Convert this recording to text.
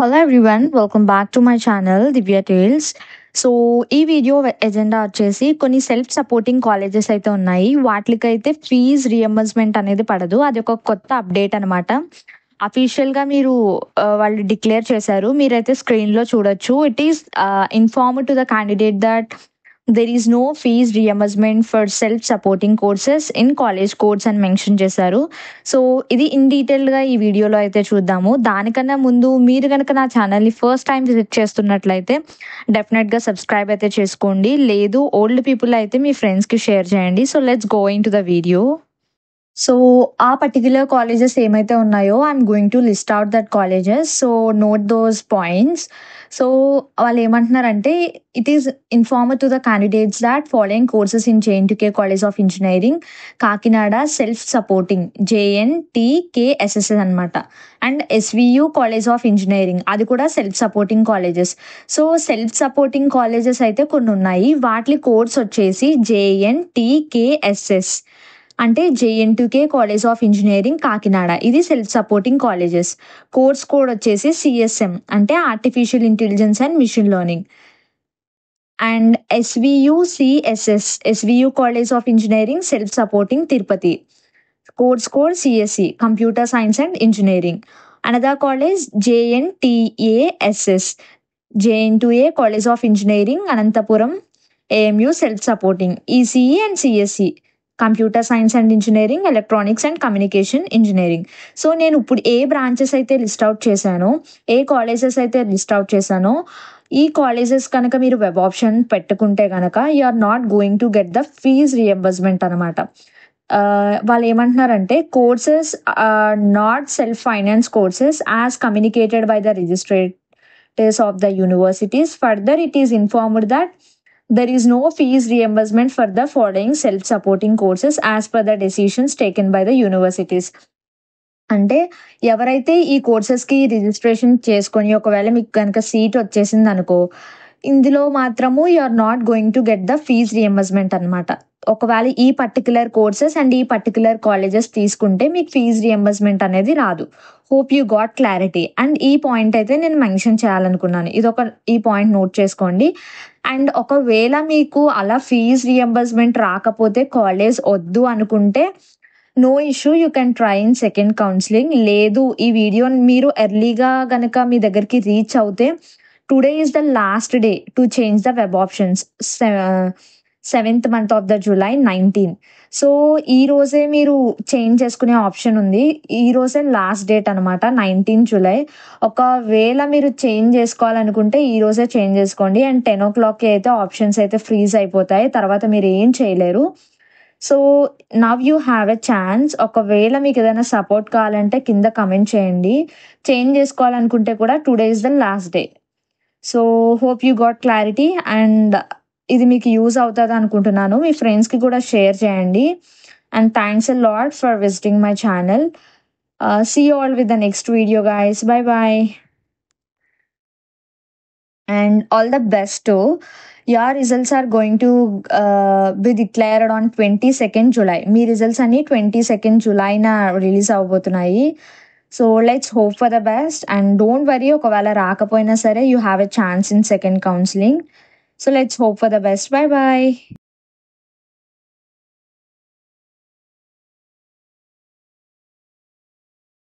Hello everyone, welcome back to my channel Divya Tales. So ఈ video agenda వచ్చేసి కొన్ని self supporting colleges అయితే ఉన్నాయి. వాటికైతే ఫీజ్ రియంబర్స్మెంట్ అనేది పడదు. అది ఒక కొత్త అప్డేట్ అనమాట. అఫీషియల్గా మీరు వాళ్ళు డిక్లేర్ చేశారు. మీరైతే స్క్రీన్లో చూడొచ్చు. It is inform to the candidate that there is no fees reimbursement for self supporting courses in college course అని మెన్షన్ చేశారు. సో ఇది ఇన్ డీటెయిల్గా ఈ వీడియోలో అయితే చూద్దాము. దానికన్నా ముందు మీరు కనుక నా ఛానల్ని ఫస్ట్ టైం విజిట్ చేస్తున్నట్లయితే డెఫినెట్గా సబ్స్క్రైబ్ అయితే చేసుకోండి. లేదు ఓల్డ్ పీపుల్ అయితే మీ ఫ్రెండ్స్కి షేర్ చేయండి. So let's going to the video. So ఆ పర్టిక్యులర్ కాలేజెస్ ఏమైతే ఉన్నాయో I'm going to list out that colleges. So note those points. So వాళ్ళు ఏమంటున్నారంటే it is inform to the candidates that following courses in JNTK college of engineering Kakinada self supporting JNTKSS అనమాట. And SVU college of engineering అది కూడా self supporting colleges. So self supporting colleges అయితే కొన్ని ఉన్నాయి. వాటి course వచ్చేసి JNTKSS అంటే JN2K college of engineering Kakinada. ఇది self supporting colleges. Course code వచ్చేసి CSM అంటే artificial intelligence and machine learning. And SVU college of engineering self supporting Tirupati. Course code CSE computer science and engineering. Another college JNTASS JN2A college of engineering Anantapuram AMU self supporting ECE and CSE computer science and engineering electronics and communication engineering. So నేను ఇప్పుడు ఏ branches అయితే list out చేశానో, ఏ colleges అయితే list out చేశానో, ఈ colleges కనుక మీరు వెబ్ ఆప్షన్ పెట్టుకుంటే కనుక you are not going to get the fees reimbursement అనమాట. వాళ్ళు ఏమంటున్నారంటే courses not self finance courses as communicated by the registrars of the universities. Further it is informed that there is no fees reimbursement for the following self-supporting courses as per the decisions taken by the universities. అంటే ఎవరైతే ఈ కోర్సెస్కి registration చేసుకొని ఒకవేళ మీకు కనుక seat వచ్చేసింది అనుకో, ఇందులో మాత్రము you are not going to get the fees reimbursement అనమాట. ఒకవేళ ఈ పర్టికులర్ కోర్సెస్ అండ్ ఈ పర్టికులర్ కాలేజెస్ తీసుకుంటే మీకు ఫీజ్ రియంబర్స్మెంట్ అనేది రాదు. Hope you got clarity. And ఈ పాయింట్ అయితే నేను మెన్షన్ చేయాలనుకున్నాను. ఈ పాయింట్ నోట్ చేసుకోండి. అండ్ ఒకవేళ మీకు అలా ఫీజ్ రియంబర్స్మెంట్ రాకపోతే కాలేజ్ వద్దు అనుకుంటే no issue, you can try in second counselling. లేదు ఈ వీడియో మీరు ఎర్లీగా గనక మీ దగ్గరికి రీచ్ అవుతే today is the last day to change the web options. 7th month of the July 19. So ఈ రోజే మీరు చేంజ్ చేసుకునే ఆప్షన్ ఉంది. ఈ రోజే లాస్ట్ డేట్ అనమాట 19 July. ఒకవేళ మీరు చేంజ్ చేసుకోవాలనుకుంటే ఈ రోజే చేంజ్ చేసుకోండి. అండ్ 10 o'clock అయితే ఆప్షన్స్ అయితే ఫ్రీజ్ అయిపోతాయి. తర్వాత మీరు ఏం చేయలేరు. So now you have a chance. ఒకవేళ మీకు ఏదైనా సపోర్ట్ కావాలంటే కింద కమెంట్ చేయండి. చేంజ్ చేసుకోవాలనుకుంటే కూడా today is the last day. So hope you got clarity. And ఇది మీకు యూజ్ అవుతుంది అనుకుంటున్నాను. మీ ఫ్రెండ్స్కి కూడా షేర్ చేయండి. And thanks a lot for visiting my channel. See you all with the next video guys. Bye bye and all the best. your results are going to be declared on 22nd July. మీ results అన్ని 22nd July నా release అవబోతున్నాయి. So let's hope for the best and don't worry, ఒకవేళ రాకపోయినా సరే you have a chance in second counselling. So let's hope for the best. Bye bye.